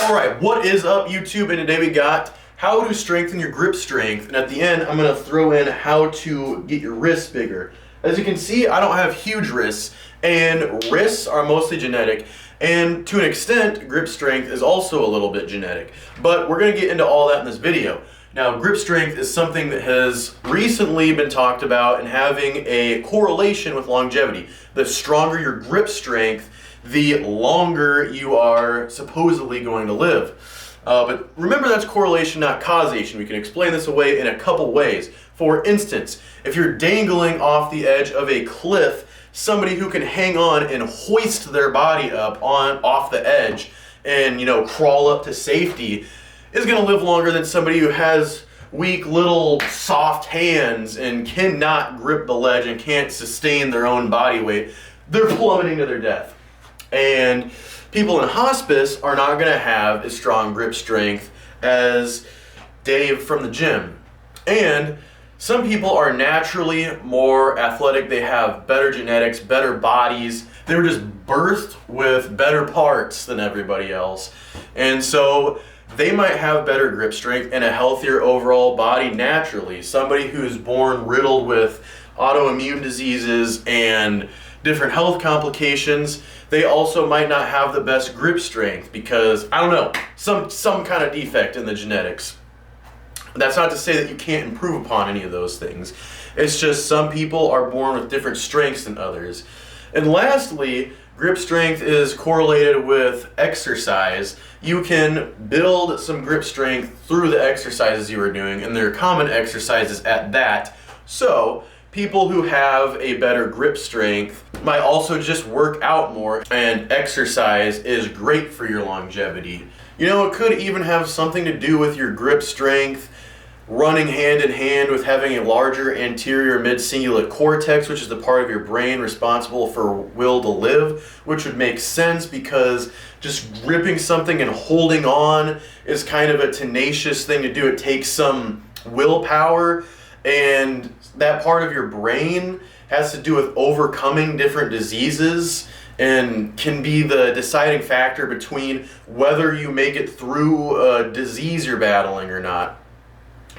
Alright, what is up YouTube? And today we got how to strengthen your grip strength, and at the end I'm going to throw in how to get your wrists bigger. As you can see, I don't have huge wrists, and wrists are mostly genetic, and to an extent grip strength is also a little bit genetic. But we're going to get into all that in this video. Now, grip strength is something that has recently been talked about and having a correlation with longevity. The stronger your grip strength, the longer you are supposedly going to live. But remember, that's correlation, not causation. We can explain this away in a couple ways. For instance, if you're dangling off the edge of a cliff, somebody who can hang on and hoist their body up off the edge and, crawl up to safety is going to live longer than somebody who has weak little soft hands and cannot grip the ledge and can't sustain their own body weight. They're plummeting to their death. And people in hospice are not going to have as strong grip strength as Dave from the gym. And some people are naturally more athletic. They have better genetics, better bodies. They were just birthed with better parts than everybody else. And so they might have better grip strength and a healthier overall body naturally. Somebody who's born riddled with autoimmune diseases and different health complications, they also might not have the best grip strength because, I don't know, some kind of defect in the genetics. That's not to say that you can't improve upon any of those things. It's just some people are born with different strengths than others. And lastly, grip strength is correlated with exercise. You can build some grip strength through the exercises you are doing, and there are common exercises at that. So people who have a better grip strength might also just work out more, and exercise is great for your longevity. It could even have something to do with your grip strength running hand in hand with having a larger anterior mid-cingulate cortex, which is the part of your brain responsible for will to live, which would make sense because just gripping something and holding on is kind of a tenacious thing to do. It takes some willpower, and that part of your brain has to do with overcoming different diseases and can be the deciding factor between whether you make it through a disease you're battling or not.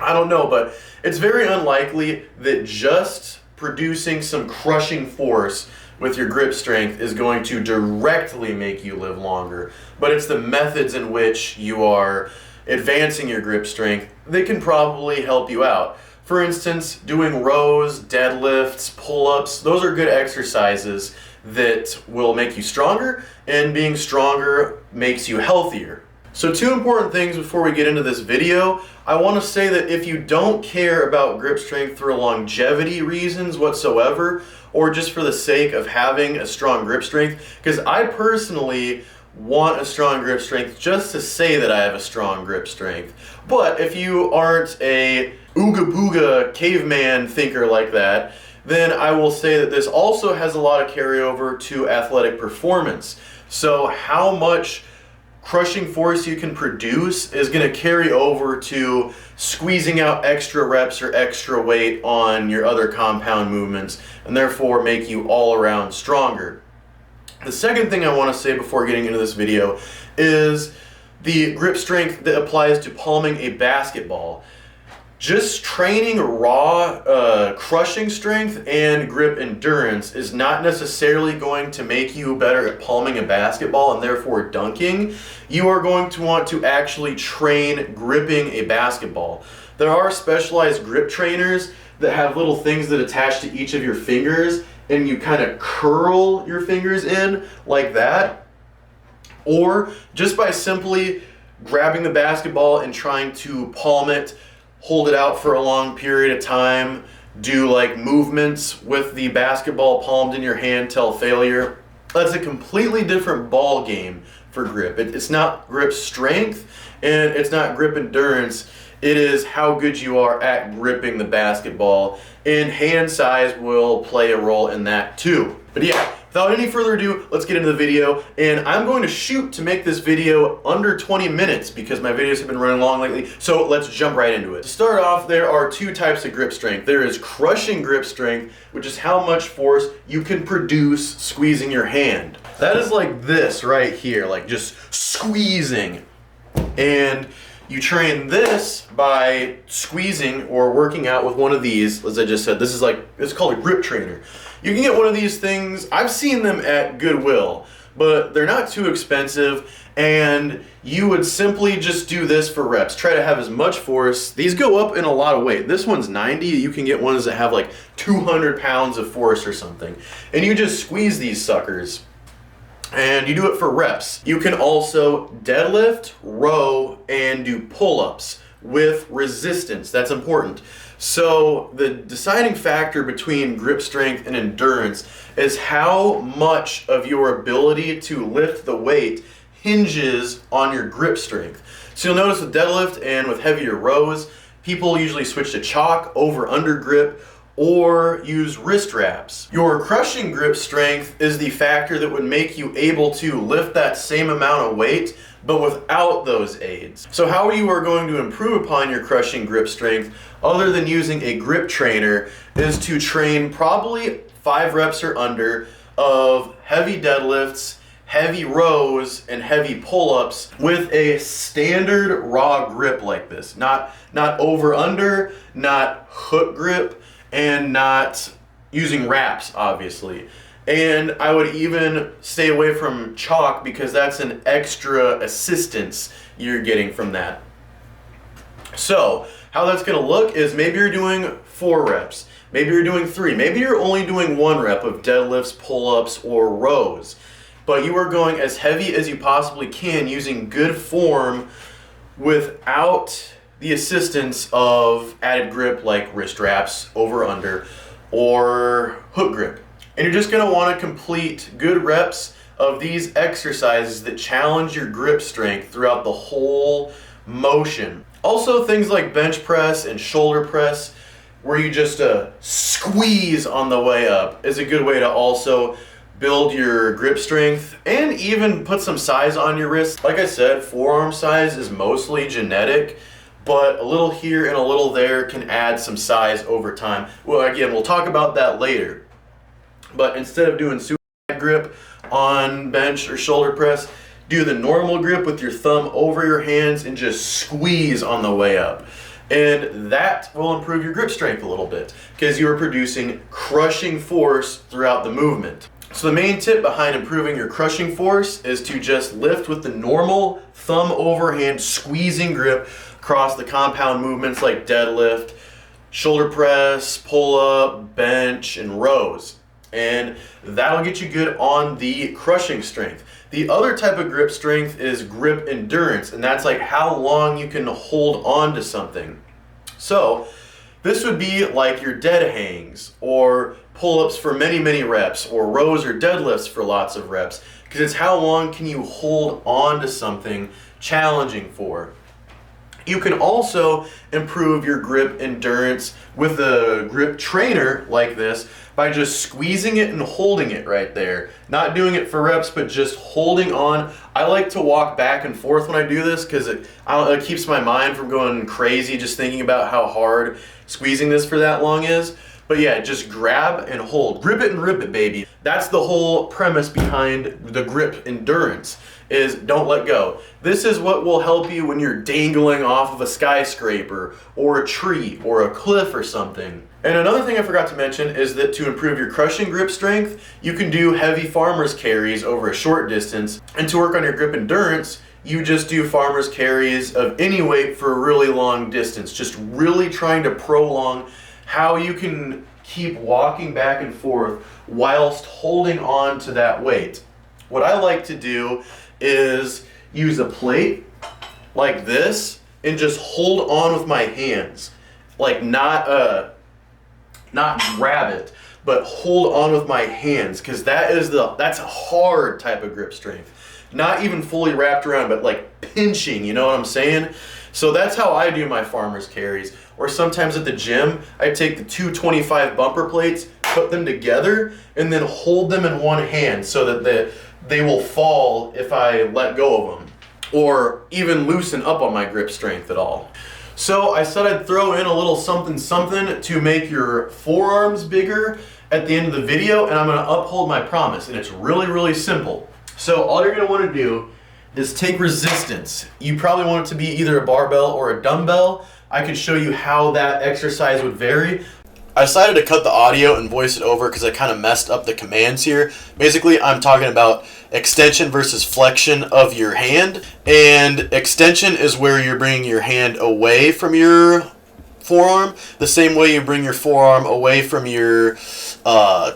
I don't know, but it's very unlikely that just producing some crushing force with your grip strength is going to directly make you live longer. But it's the methods in which you are advancing your grip strength that can probably help you out. For instance, doing rows, deadlifts, pull-ups, those are good exercises that will make you stronger, and being stronger makes you healthier. So two important things before we get into this video. I want to say that if you don't care about grip strength for longevity reasons whatsoever, or just for the sake of having a strong grip strength, because I personally want a strong grip strength just to say that I have a strong grip strength. But if you aren't a ooga booga caveman thinker like that, then I will say that this also has a lot of carryover to athletic performance. So how much crushing force you can produce is going to carry over to squeezing out extra reps or extra weight on your other compound movements, and therefore make you all around stronger. The second thing I want to say before getting into this video is the grip strength that applies to palming a basketball. Just training raw crushing strength and grip endurance is not necessarily going to make you better at palming a basketball and therefore dunking. You are going to want to actually train gripping a basketball. There are specialized grip trainers that have little things that attach to each of your fingers, and you kind of curl your fingers in like that. Or just by simply grabbing the basketball and trying to palm it, hold it out for a long period of time, do like movements with the basketball palmed in your hand till failure. That's a completely different ball game for grip. It's not grip strength and it's not grip endurance. It is how good you are at gripping the basketball, and hand size will play a role in that too. But yeah, without any further ado, let's get into the video. And I'm going to shoot to make this video under 20 minutes because my videos have been running long lately. So let's jump right into it. To start off, there are two types of grip strength. There is crushing grip strength, which is how much force you can produce squeezing your hand. That is like this right here, like just squeezing. And you train this by squeezing or working out with one of these. As I just said, this is like, it's called a grip trainer. You can get one of these things. I've seen them at Goodwill, but they're not too expensive, and you would simply just do this for reps. Try to have as much force. These go up in a lot of weight. This one's 90. You can get ones that have like 200 pounds of force or something. And you just squeeze these suckers, and you do it for reps. You can also deadlift, row, and do pull-ups with resistance. That's important. So the deciding factor between grip strength and endurance is how much of your ability to lift the weight hinges on your grip strength. So you'll notice with deadlift and with heavier rows, people usually switch to chalk over under grip or use wrist wraps. Your crushing grip strength is the factor that would make you able to lift that same amount of weight but without those aids. So how you are going to improve upon your crushing grip strength other than using a grip trainer is to train probably 5 reps or under of heavy deadlifts, heavy rows, and heavy pull-ups with a standard raw grip like this. Not over under, not hook grip, and not using wraps, obviously. And I would even stay away from chalk because that's an extra assistance you're getting from that. So how that's going to look is maybe you're doing 4 reps, maybe you're doing 3, maybe you're only doing 1 rep of deadlifts, pull-ups, or rows, but you are going as heavy as you possibly can using good form without the assistance of added grip like wrist wraps, over under, or hook grip. And you're just going to want to complete good reps of these exercises that challenge your grip strength throughout the whole motion. Also, things like bench press and shoulder press, where you just squeeze on the way up, is a good way to also build your grip strength and even put some size on your wrist. Like I said, forearm size is mostly genetic, but a little here and a little there can add some size over time. Well, again, we'll talk about that later. But instead of doing super grip on bench or shoulder press, do the normal grip with your thumb over your hands and just squeeze on the way up. And that will improve your grip strength a little bit because you are producing crushing force throughout the movement. So the main tip behind improving your crushing force is to just lift with the normal thumb over hand squeezing grip across the compound movements like deadlift, shoulder press, pull up, bench, and rows. And that'll get you good on the crushing strength. The other type of grip strength is grip endurance, and that's like how long you can hold on to something. So this would be like your dead hangs or pull-ups for many reps, or rows or deadlifts for lots of reps, because it's how long can you hold on to something challenging for. You can also improve your grip endurance with a grip trainer like this by just squeezing it and holding it right there. Not doing it for reps, but just holding on. I like to walk back and forth when I do this because it keeps my mind from going crazy just thinking about how hard squeezing this for that long is. But yeah, just grab and hold. Grip it and rip it, baby. That's the whole premise behind the grip endurance, is don't let go. This is what will help you when you're dangling off of a skyscraper or a tree or a cliff or something. And another thing I forgot to mention is that to improve your crushing grip strength, you can do heavy farmer's carries over a short distance. And to work on your grip endurance, you just do farmer's carries of any weight for a really long distance. Just really trying to prolong how you can keep walking back and forth whilst holding on to that weight. What I like to do is use a plate like this and just hold on with my hands. Like not grab it, but hold on with my hands, because that's a hard type of grip strength. Not even fully wrapped around, but like pinching, you know what I'm saying? So that's how I do my farmer's carries. Or sometimes at the gym, I take the 225 bumper plates, put them together, and then hold them in one hand so that they will fall if I let go of them, or even loosen up on my grip strength at all. So I said I'd throw in a little something to make your forearms bigger at the end of the video, and I'm gonna uphold my promise, and it's really simple. So all you're gonna wanna do is take resistance. You probably want it to be either a barbell or a dumbbell. I can show you how that exercise would vary. I decided to cut the audio and voice it over because I kind of messed up the commands here. Basically, I'm talking about extension versus flexion of your hand. And extension is where you're bringing your hand away from your forearm, the same way you bring your forearm away from your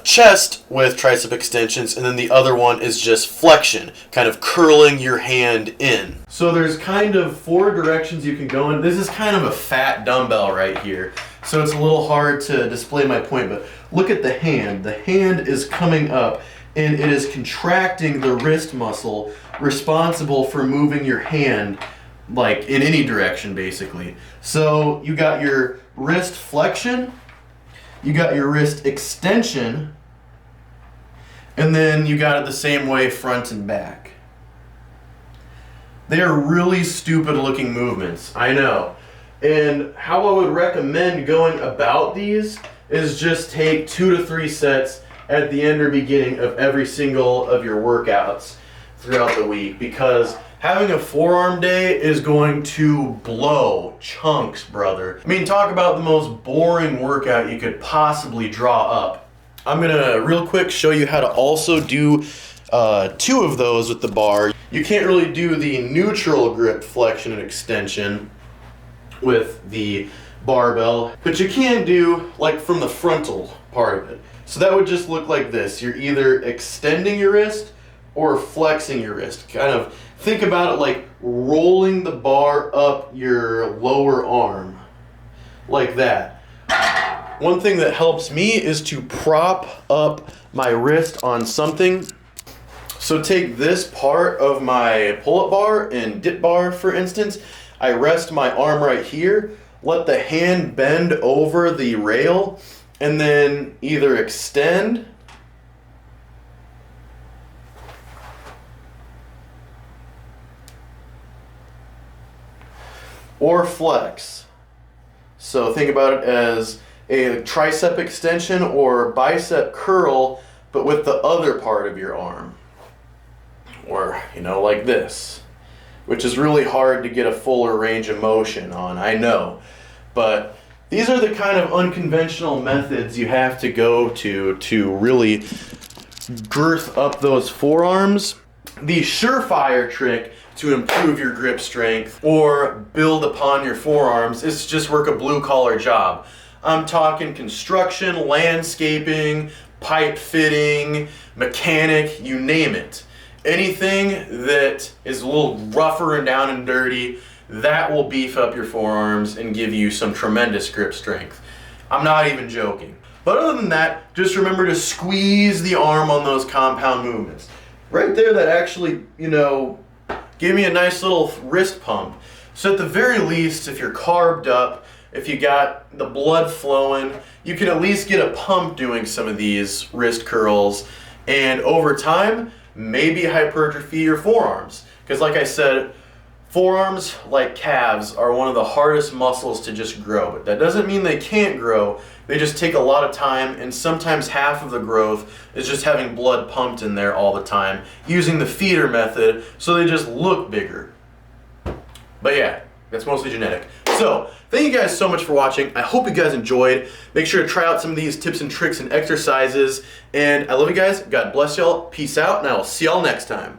chest with tricep extensions, and then the other one is just flexion, kind of curling your hand in. So there's kind of 4 directions you can go in. This is kind of a fat dumbbell right here, so it's a little hard to display my point, but look at the hand. The hand is coming up and it is contracting the wrist muscle responsible for moving your hand like in any direction basically. So you got your wrist flexion, you got your wrist extension, and then you got it the same way front and back. They are really stupid looking movements, I know. And how I would recommend going about these is just take 2 to 3 sets at the end or beginning of every single of your workouts throughout the week, because having a forearm day is going to blow chunks, brother. I mean, talk about the most boring workout you could possibly draw up. I'm gonna real quick show you how to also do 2 of those with the bar. You can't really do the neutral grip flexion and extension with the barbell, but you can do like from the frontal part of it. So that would just look like this. You're either extending your wrist or flexing your wrist. Kind of think about it like rolling the bar up your lower arm, like that. One thing that helps me is to prop up my wrist on something. So take this part of my pull-up bar and dip bar, for instance. I rest my arm right here, let the hand bend over the rail, and then either extend or flex. So think about it as a tricep extension or bicep curl, but with the other part of your arm. Or, you know, like this, which is really hard to get a fuller range of motion on, I know. But these are the kind of unconventional methods you have to go to really girth up those forearms. The surefire trick to improve your grip strength or build upon your forearms is to just work a blue-collar job. I'm talking construction, landscaping, pipe fitting, mechanic, you name it. Anything that is a little rougher and down and dirty, that will beef up your forearms and give you some tremendous grip strength. I'm not even joking. But other than that, just remember to squeeze the arm on those compound movements. Right there, that actually, you know, gave me a nice little wrist pump. So at the very least, if you're carved up, if you got the blood flowing, you can at least get a pump doing some of these wrist curls. And over time, maybe hypertrophy your forearms. Because like I said, forearms, like calves, are one of the hardest muscles to just grow. But that doesn't mean they can't grow. They just take a lot of time, and sometimes half of the growth is just having blood pumped in there all the time, using the feeder method, so they just look bigger. But yeah, that's mostly genetic. So, thank you guys so much for watching. I hope you guys enjoyed. Make sure to try out some of these tips and tricks and exercises. And I love you guys. God bless y'all. Peace out, and I will see y'all next time.